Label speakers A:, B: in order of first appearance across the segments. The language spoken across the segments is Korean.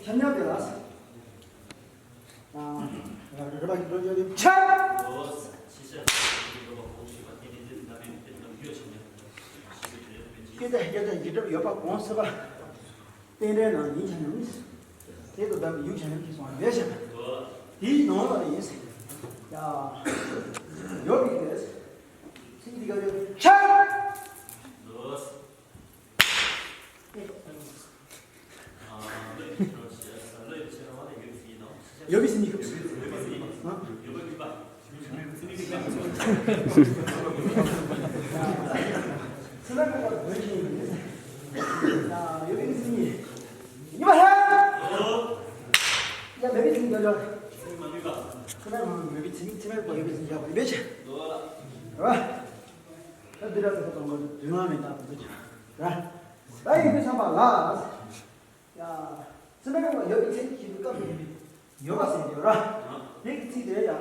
A: 전략이라서 여러분 여기 차 이제 여봐 공서봐 때려는 인천은 그래도 나 6천원 계속 안 되셔 이 노는 있어 야 여기 그래서 신디가 여기 차 여기 있으니까 생각보다 멋있는데 자 여기 있으니 이봐해 야 여기 있으니 여자 그러면 여기 있으니 말고 여기 있으니 하고 몇이 봐 들어가서 또 뭐 중앙에 딱 그죠 자 나이 그 삼바 야 생각보다 여기 있으니 기울까 여가 생겨라 여기 뒤에야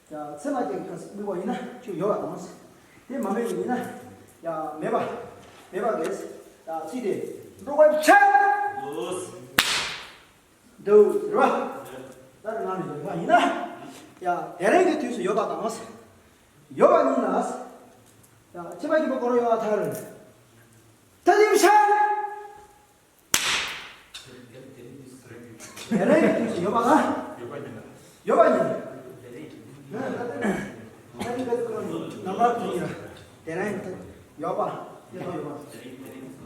A: 자 세마지 물고 있나 지금 여가 나왔어 내 맘에 있나 야 매바 게스 자 뒤에 로고 차 도 들어와 다른 나는 여가 있나 야 대랭이 뒤에서 여가 나왔어 여가 나왔어 야 제발 좀 걸어요 다른 다들 차 대랭이 뒤에서 여가가 여가니 남아중이라 대란한테 여봐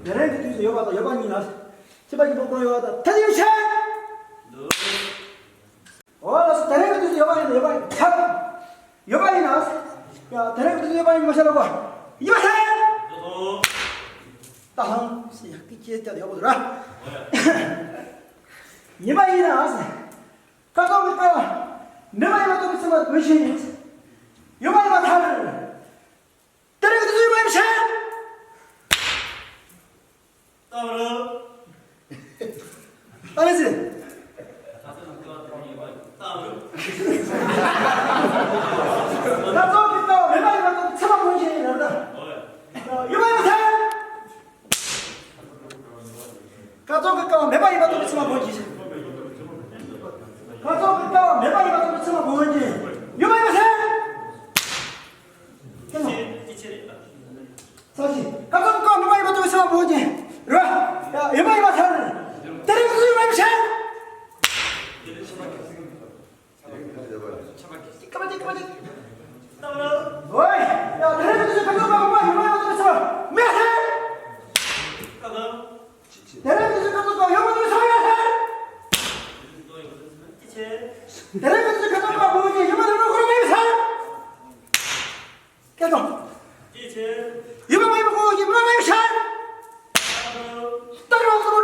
A: 대란한테 뒤에서 여봐다 여반이 나서 제발 이거 여봐다 타디우샤 나서 대란한테 뒤에서 여반이 참 여반이 나왔어 야 대란한테 뒤에서 여반이 마셔라고 이마세 땅 끼치했다 여보들아 여반이 나왔어 가까울까 내가 이거 있으면 의심이 여반이만 타를 때리고 두들고 해보셔 따로 따르지 나또 빗다 외반이만 또 차만 보이시니 나다 여반이만 타 가족 가까워 매반이만 또 차만 보이시 가족 가까워 매반이만 또 차만 보이지 여반이만 타 사실 가끔 거 누가 이거 또 있어 뭐지? 이리 와. 야 여봐 이봐 사는 때리고 두들고 해보셔. 까마지. 어이, 야 때리고 두들고 가져가 봐. 여봐 이거 또 있어.咩? 때리고 두들고 가져가 여봐 또 있어. 때리고 두들고 가져가 뭐지? 여봐 또 그러고 해보셔. 계속. 이거 뭐 이거 뭐 이거 뭐 이거 샤 따라오고